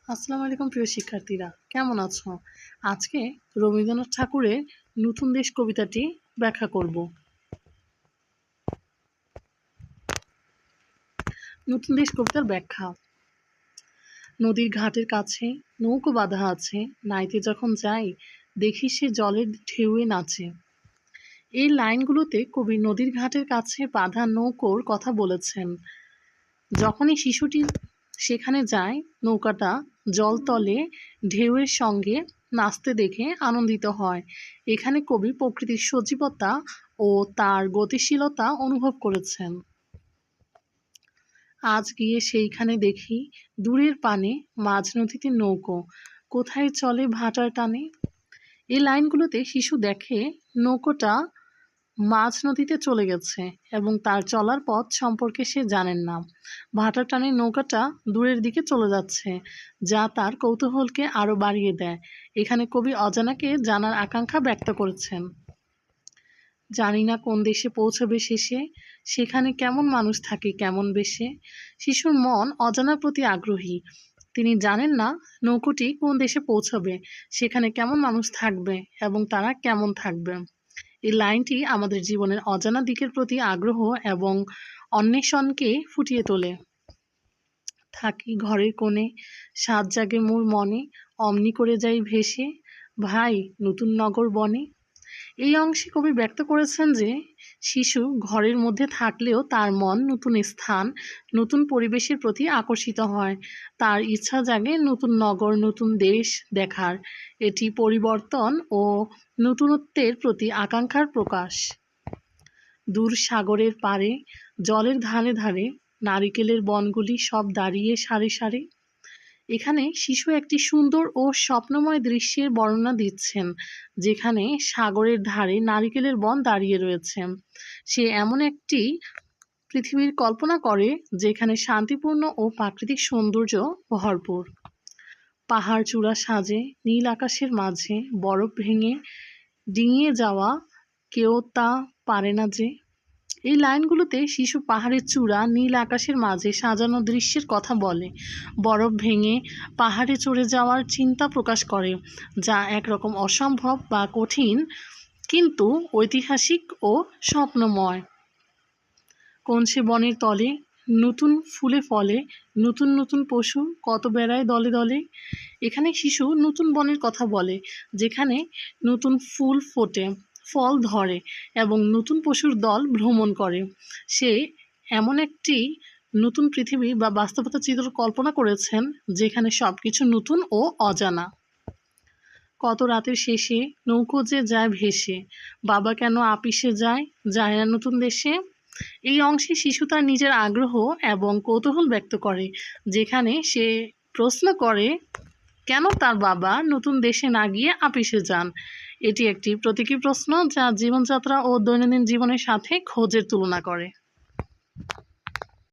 আসসালামু আলাইকুম প্রিয় শিক্ষার্থীরা, কেমন আছো? আজকে রবীন্দ্রনাথ ঠাকুরের নতুন দেশ কবিতাটি ব্যাখ্যা করব। নতুন দেশ কবিতার ব্যাখ্যা। নদীর ঘাটের কাছে নৌকো বাঁধা আছে, নাইতে যখন যাই দেখি সে জলের ঢেউয়ে নাচে। এই লাইনগুলোতে কবি নদীর ঘাটের কাছে বাঁধা নৌকোর কথা বলেছেন। যখনই শিশুটি সেখানে যায়, নৌকাটা জলতলে ঢেউয়ের সঙ্গে নাচতে দেখে আনন্দিত হয়। এখানে কবি প্রকৃতির সজীবতা ও তার গতিশীলতা অনুভব করেছেন। আজ গিয়ে সেইখানে দেখি দূরের পানে মাঝ নদীতে নৌকো, কোথায় চলে ভাটার টানে। এই লাইনগুলোতে শিশু দেখে নৌকোটা মাঝ নদীতে চলে গেছে এবং তার চলার পথ সম্পর্কে সে জানেন না। ভাটার টানে নৌকাটা দূরের দিকে চলে যাচ্ছে, যা তার কৌতূহলকে আরো বাড়িয়ে দেয়। এখানে কবি অজানাকে জানার আকাঙ্ক্ষা ব্যক্ত করেছেন। জানি না কোন দেশে পৌঁছবে শেষে, সেখানে কেমন মানুষ থাকে কেমন বেশে। শিশুর মন অজানার প্রতি আগ্রহী। তিনি জানেন না নৌকোটি কোন দেশে পৌঁছবে, সেখানে কেমন মানুষ থাকবে এবং তারা কেমন থাকবে। এই লাইনটি আমাদের জীবনের অজানা দিকের প্রতি আগ্রহ এবং অন্বেষণকে ফুটিয়ে তোলে। থাকি ঘরের কোণে, সাত জাগে মোর মনে, অমনি করে যাই ভেসে, ভাই নতুন নগর বনে। এই অংশে কবি ব্যক্ত করেছেন যে শিশু ঘরের মধ্যে থাকলেও তার মন নতুন স্থান, নতুন পরিবেশের প্রতি আকর্ষিত হয়। তার ইচ্ছা জাগে নতুন নগর, নতুন দেশ দেখার। এটি পরিবর্তন ও নতুনত্বের প্রতি আকাঙ্ক্ষার প্রকাশ। দূর সাগরের পারে জলের ধারে ধারে নারিকেলের বনগুলি সব দাঁড়িয়ে সারি সারি। এখানে শিশু একটি সুন্দর ও স্বপ্নময় দৃশ্যের বর্ণনা দিচ্ছেন, যেখানে সাগরের ধারে নারিকেলের বন দাঁড়িয়ে রয়েছে। সে এমন একটি পৃথিবীর কল্পনা করে যেখানে শান্তিপূর্ণ ও প্রাকৃতিক সৌন্দর্য ভরপুর। পাহাড় চূড়া সাজে নীল আকাশের মাঝে, বরফ ভেঙে ডিঙিয়ে যাওয়া কেউ তা পারে না যে। এই লাইনগুলোতে শিশু পাহাড়ের চূড়া নীল আকাশের মাঝে সাজানো দৃশ্যের কথা বলে। বরফ ভেঙে পাহাড়ে চড়ে যাওয়ার চিন্তা প্রকাশ করে, যা একরকম অসম্ভব বা কঠিন, কিন্তু ঐতিহাসিক ও স্বপ্নময়। কোন সে বনের তলে নতুন ফুলে ফলে, নতুন নতুন পশু কত বেড়ায় দলে দলে। এখানে শিশু নতুন বনের কথা বলে, যেখানে নতুন ফুল ফোটে, ফল ধরে এবং নতুন পশুর দল ভ্রমণ করে। সে এমন একটি নতুন পৃথিবী বা বাস্তবতা চিত্র কল্পনা করেছেন যেখানে সবকিছু নতুন ও অজানা। কত রাতের শেষে নৌকো যে যায় ভেসে, বাবা কেন আপিসে যায়, যায় না নতুন দেশে। এই অংশে শিশু তার নিজের আগ্রহ এবং কৌতূহল ব্যক্ত করে, যেখানে সে প্রশ্ন করে কেন তার বাবা নতুন দেশে না গিয়ে আপিসে যান। এটি একটি প্রতীকী প্রশ্ন যা জীবনযাত্রা ও দৈনন্দিন জীবনের সাথে খোঁজের তুলনা করে।